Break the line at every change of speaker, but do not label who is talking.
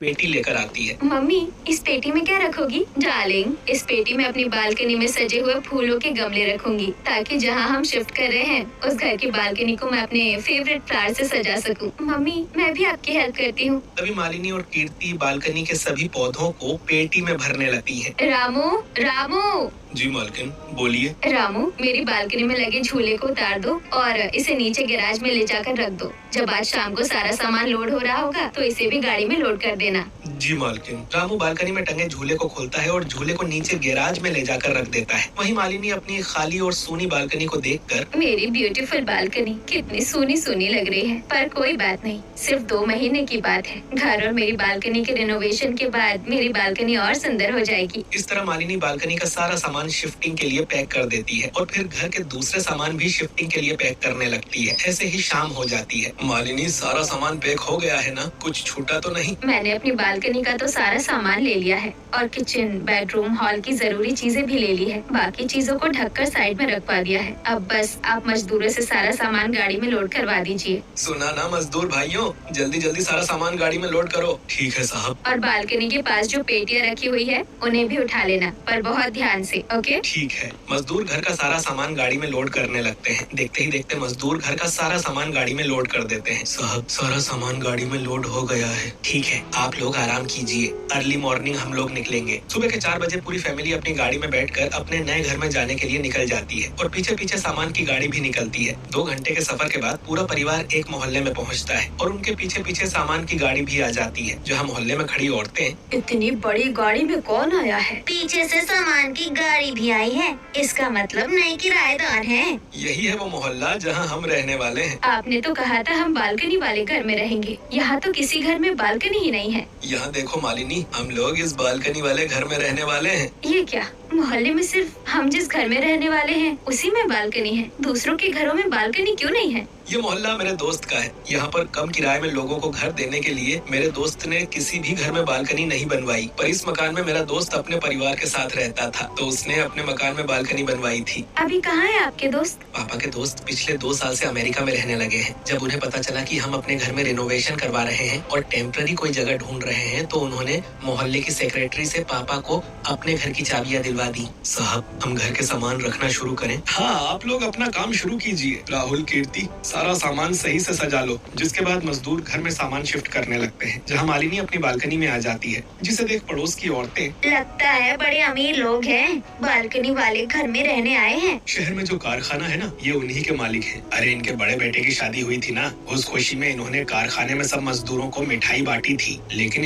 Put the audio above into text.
पेटी लेकर आती है।
मम्मी, इस पेटी में क्या रखोगी? डार्लिंग, इस पेटी में अपनी बालकनी में सजे हुए फूलों के गमले रखूंगी, ताकि जहाँ हम शिफ्ट कर रहे हैं उस घर की बालकनी को मैं अपने फेवरेट फ्लावर से सजा सकूं। मम्मी, मैं भी आपकी हेल्प करती हूँ।
तभी मालिनी और कीर्ति बालकनी के सभी पौधों को पेटी में भरने लगती हैं।
रामू, रामू,
जी मालकिन, बोलिए।
रामू, मेरी बालकनी में लगे झूले को उतार दो और इसे नीचे गैराज में ले जाकर रख दो। जब आज शाम को सारा सामान लोड हो रहा होगा तो इसे भी गाड़ी में लोड कर देना।
जी मालकिन। रामू बालकनी में टंगे झूले को खोलता है और झूले को नीचे गैराज में ले जाकर रख देता है। वहीं मालिनी अपनी खाली और सूनी बालकनी को देखकर,
मेरी ब्यूटीफुल बालकनी कितनी सूनी सूनी लग रही है, पर कोई बात नहीं, सिर्फ 2 महीने की बात है। घर और मेरी बालकनी के रिनोवेशन के बाद मेरी बालकनी और सुंदर हो जाएगी।
इस तरह मालिनी बालकनी का सारा सामान शिफ्टिंग के लिए पैक कर देती है और फिर घर के दूसरे सामान भी शिफ्टिंग के लिए पैक करने लगती है। ऐसे ही शाम हो जाती है। मालिनी, सारा सामान पैक हो गया है ना? कुछ छूटा तो नहीं?
मैंने अपनी बालकनी का तो सारा सामान ले लिया है और किचन, बेडरूम, हॉल की जरूरी चीजें भी ले ली है। बाकी चीजों को ढककर साइड में रखवा दिया है। अब बस आप मजदूरों से सारा सामान गाड़ी में लोड करवा दीजिए।
सुना ना मजदूर भाइयों, जल्दी जल्दी सारा सामान गाड़ी में लोड करो। ठीक है साहब।
और बालकनी के पास जो पेटियां रखी हुई है उन्हें भी उठा लेना, पर बहुत ध्यान से, ओके?
ठीक है। मजदूर घर का सारा सामान गाड़ी में लोड करने लगते हैं। देखते ही देखते मजदूर घर का सारा सामान गाड़ी में लोड कर देते हैं। साहब, सारा सामान गाड़ी में लोड हो गया है। ठीक है, आप लोग आराम कीजिए, अर्ली मॉर्निंग हम लोग निकलेंगे। सुबह के 4 बजे पूरी फैमिली अपनी गाड़ी में बैठकर अपने नए घर में जाने के लिए निकल जाती है और पीछे पीछे सामान की गाड़ी भी निकलती है। 2 घंटे के सफर के बाद पूरा परिवार एक मोहल्ले में पहुंचता है और उनके पीछे पीछे सामान की गाड़ी भी आ जाती है। जहाँ मोहल्ले में खड़ी औरतें,
इतनी बड़ी गाड़ी में कौन आया है?
पीछे से सामान की गाड़ी भी आई है, इसका मतलब नए किराएदार हैं।
यही है वो मोहल्ला जहाँ हम रहने वाले हैं।
आपने तो कहा था हम बालकनी वाले घर में रहेंगे, यहाँ तो किसी घर में बालकनी ही नहीं है।
यहाँ देखो मालिनी, हम लोग इस बालकनी वाले घर में रहने वाले हैं।
ये क्या, मोहल्ले में सिर्फ हम जिस घर में रहने वाले हैं उसी में बालकनी है, दूसरों के घरों में बालकनी क्यों नहीं है?
ये मोहल्ला मेरे दोस्त का है। यहाँ पर कम किराए में लोगों को घर देने के लिए मेरे दोस्त ने किसी भी घर में बालकनी नहीं बनवाई, पर इस मकान में मेरा दोस्त अपने परिवार के साथ रहता था, तो उसने अपने मकान में बालकनी बनवाई थी।
अभी कहाँ है आपके दोस्त?
पापा के दोस्त पिछले 2 साल से अमेरिका में रहने लगे हैं। जब उन्हें पता चला कि हम अपने घर में रिनोवेशन करवा रहे हैं और टेम्पररी कोई जगह ढूंढ रहे हैं, तो उन्होंने मोहल्ले की सेक्रेटरी से पापा को अपने घर की चाबियां दिलवा दी। साहब, हम घर के सामान रखना शुरू करें? हाँ, आप लोग अपना काम शुरू कीजिए। राहुल, कीर्ति, सारा सामान सही से सजा लो। जिसके बाद मजदूर घर में सामान शिफ्ट करने लगते हैं। जहाँ मालिनी अपनी बालकनी में आ जाती है, जिसे देख पड़ोस की औरतें,
लगता है बड़े अमीर लोग हैं, बालकनी वाले घर में रहने आए हैं।
शहर में जो कारखाना है ना, ये उन्हीं के मालिक हैं। अरे, इनके बड़े बेटे की शादी हुई थी ना, उस खुशी में इन्होंने कारखाने में सब मजदूरों को मिठाई बांटी थी, लेकिन